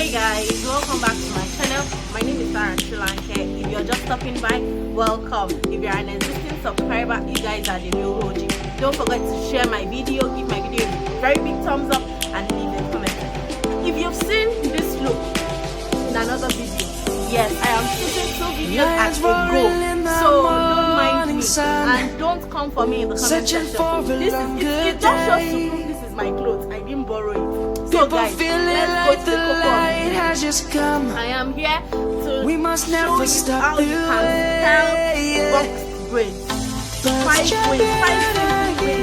Hi guys, welcome back to my channel. My name is Untitled. If you're just stopping by, welcome. If you're an existing subscriber, you guys are the real OG. Don't forget to share my video, give my video a very big thumbs up, and leave a comment. If you've seen this look in another video, yes, I am shooting 2 videos at a go, so don't mind me and don't come for me in the comment section. It just shows to prove this is my clothes. I didn't borrow it. So guys, let's go to the cocoa. I am here to show you how you can style box braids. 5 simple ways you can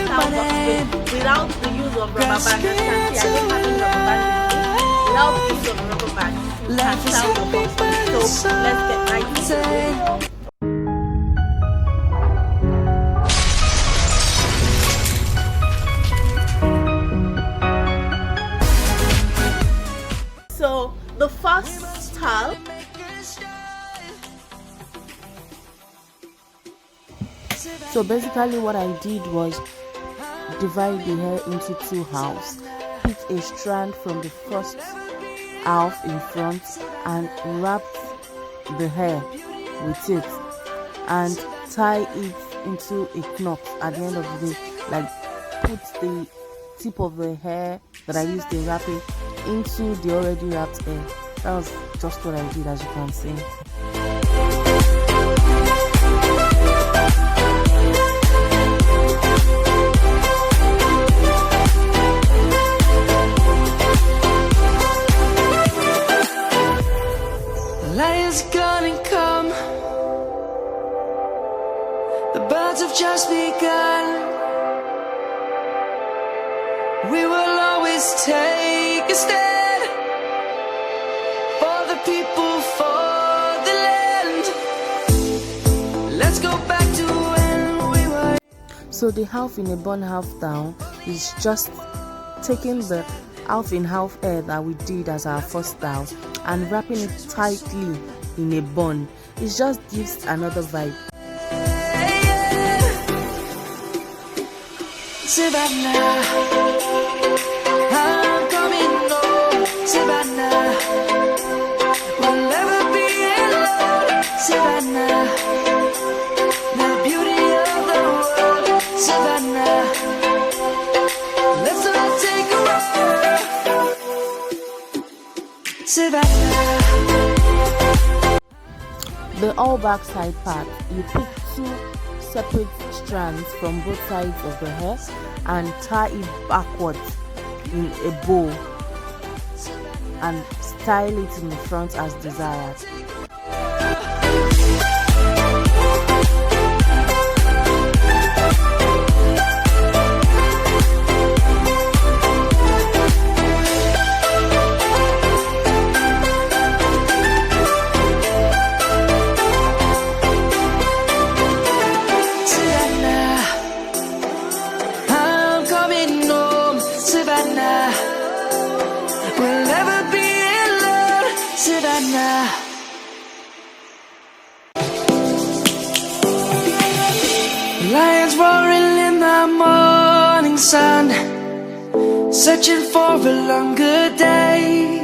style box braids without the use of rubber band. As you can see, I don't have any rubber band with me. Without the use of rubber band, you can style the box braids. So let's get right into the video. So the first style, so basically what I did was divide the hair into 2 halves, pick a strand from the first half in front and wrap the hair with it and tie it into a knot at the end of the day, like put the tip of the hair that I used in wrapping into the already wrapped hair. That was just what I did, as you can see. Lion's gonna come. The birds have just begun. We will always take a stand for the people, for the land. Let's go back to when we were. So the half in a bun, half down is just taking the half in half hair that we did as our first style and wrapping it tightly in a bun. It just gives another vibe. Savannah, I'm coming home. Savannah, we'll never be alone. Savannah, the beauty of the world. Savannah, let's all take a walk. Savannah. The all back side part, you pick 2 separate strands from both sides of the hair and tie it backwards in a bow and style it in the front as desired. We'll never be alone, Savannah. Lions roaring in the morning sun, searching for a longer day.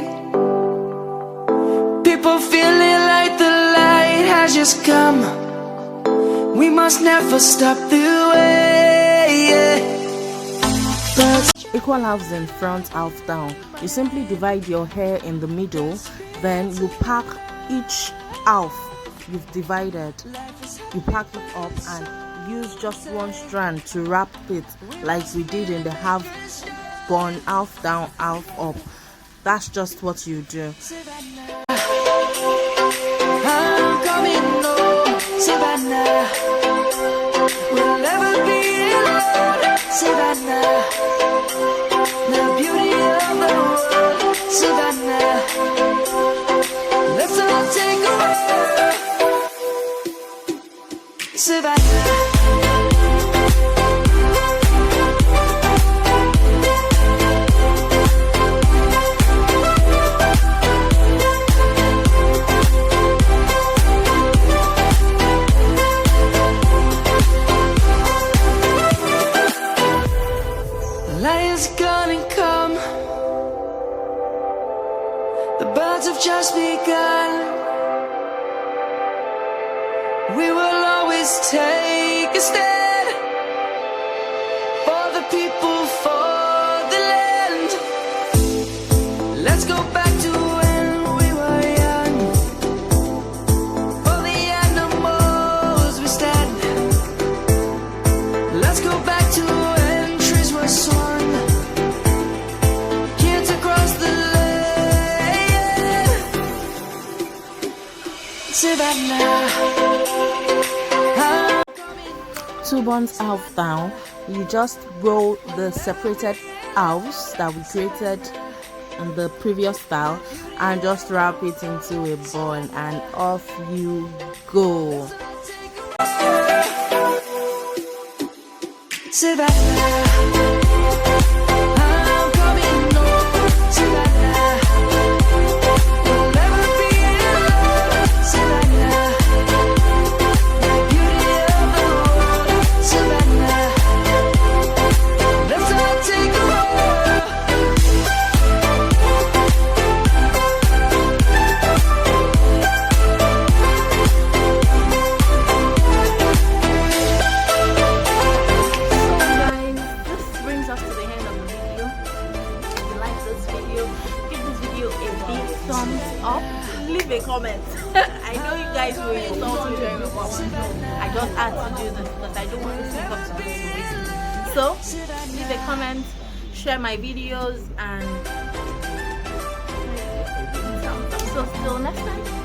People feeling like the light has just come. We must never stop the way. But Equal halves in front, half down. You simply divide your hair in the middle, then you pack each half you've divided. You pack it up and use just 1 strand to wrap it like we did in the half bun, half down, half up. That's just what you do. I'm coming home, Savannah. We'll never be alone, Savannah. The beauty of the world, Savannah. Let's all take a walk, Savannah. Lions The birds have just begun. We will always take a stand for the people, for the land. Let's go back to when we were young. For the animals we stand. Let's go back to when trees were swung. Kids across the land. Savannah. 2 buns half down. You just roll the separated halves that we created in the previous style and just wrap it into a bun, and off you go. Savannah, I'm coming home. Savannah, we'll never be alone. Savannah, the beauty of the world. Savannah, let's all take a walk. Thumbs up, leave a comment. I know you guys will insult me very much. I just had to do this because I don't want this makeup to go to waste. So leave a comment, share my videos, and so till next time.